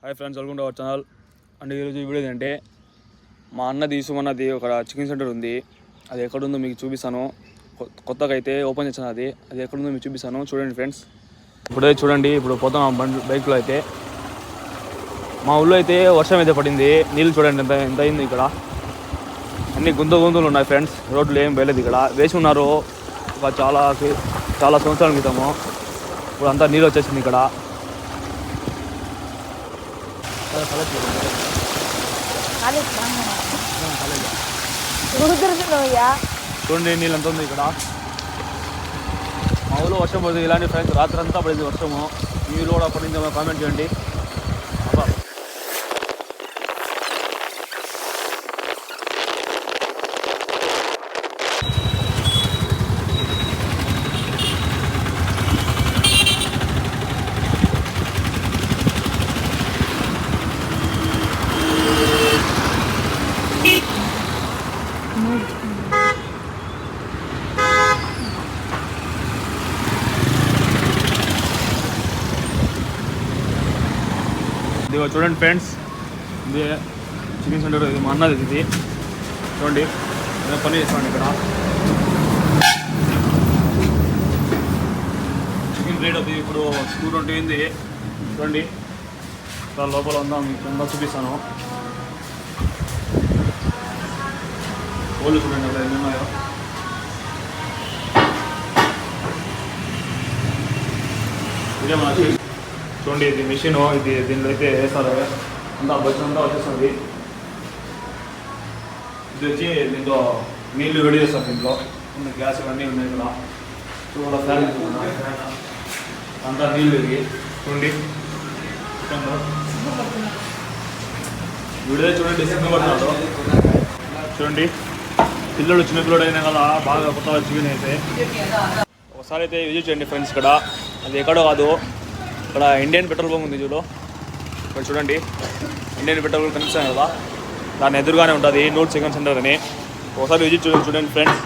Hi friends, welcome to our channel. And ఈరోజు video ఏంటంటే మా అన్న తీసుకున్నది ఒక చికెన్ సెంటర్ ఉంది. అది ఎక్కడుందో మీకు చూపిస్తాను. కొత్తగా అయితే ఓపెన్ చేశాను. అది ఎక్కడుందో మీకు చూపిస్తాను. చూడండి ఫ్రెండ్స్, ఇప్పుడే చూడండి. ఇప్పుడు పోతాం బైక్లో అయితే. మా ఊళ్ళో అయితే వర్షం అయితే పడింది. నీళ్ళు చూడండి ఎంత అయింది. ఇక్కడ అన్ని గుంతలు ఉన్నాయి ఫ్రెండ్స్. రోడ్లు ఏం వేయలేదు. ఇక్కడ వేసి ఉన్నారు ఒక చాలా సంవత్సరాల క్రితము. ఇప్పుడు అంతా నీళ్ళు వచ్చేసింది ఇక్కడ. చూడండి నీళ్ళు ఎంత ఉంది ఇక్కడ. మా ఊళ్ళో వర్షం పడుతుంది. ఇలాంటి ఫ్రెండ్స్ రాత్రి అంతా పడింది వర్షము. మీరు కూడా పడింది కామెంట్ చేయండి. ఇదిగో చూడండి ఫ్రెండ్స్, ఇది చికెన్ సెంటర్. ఇది మా అన్నది. ఇది చూడండి, నేను పని చేస్తాను ఇక్కడ. చికెన్ రేట్ అది ఇప్పుడు 220 అయింది. చూడండి, ఇక్కడ లోపల ఉందా మీకు ఉందా చూపిస్తాను. ఓళ్ళు చూడండి అక్కడ ఎన్ని ఉన్నాయో. ఇదే మన చూడండి, ఇది మిషన్. దీనిలో అయితే వేస్తారు. అంతా బస్సు అంతా వచ్చేస్తుంది. ఇది వచ్చి దీంట్లో నీళ్ళు వేడి చేస్తారు. దీంట్లో ఉన్న గ్యాస్ ఇవన్నీ ఉన్నాయి ఇక్కడ. చూడ ఫ్యాన్ అంతా నీళ్ళు తిరిగి చూడండి. వీడియో చూడండి, సిగ్గు పడుతున్నాడు. చూడండి, పిల్లలు చిన్న పిల్లడు అయినా కదా బాగా కొత్త చికెన్ అయితే. ఒకసారి అయితే విజిట్ చేయండి ఫ్రెండ్స్. ఇక్కడ అది ఎక్కడో కాదు, ఇక్కడ ఇండియన్ పెట్రోల్ బంక్ ఉంది చూడు. ఇక్కడ చూడండి, ఇండియన్ పెట్రోల్ బంక్ కనిపిస్తాను కదా, దాని ఎదురుగానే ఉంటుంది నూట్ చికెన్ సెంటర్ అని. ఒకసారి విజిట్ చూడండి ఫ్రెండ్స్.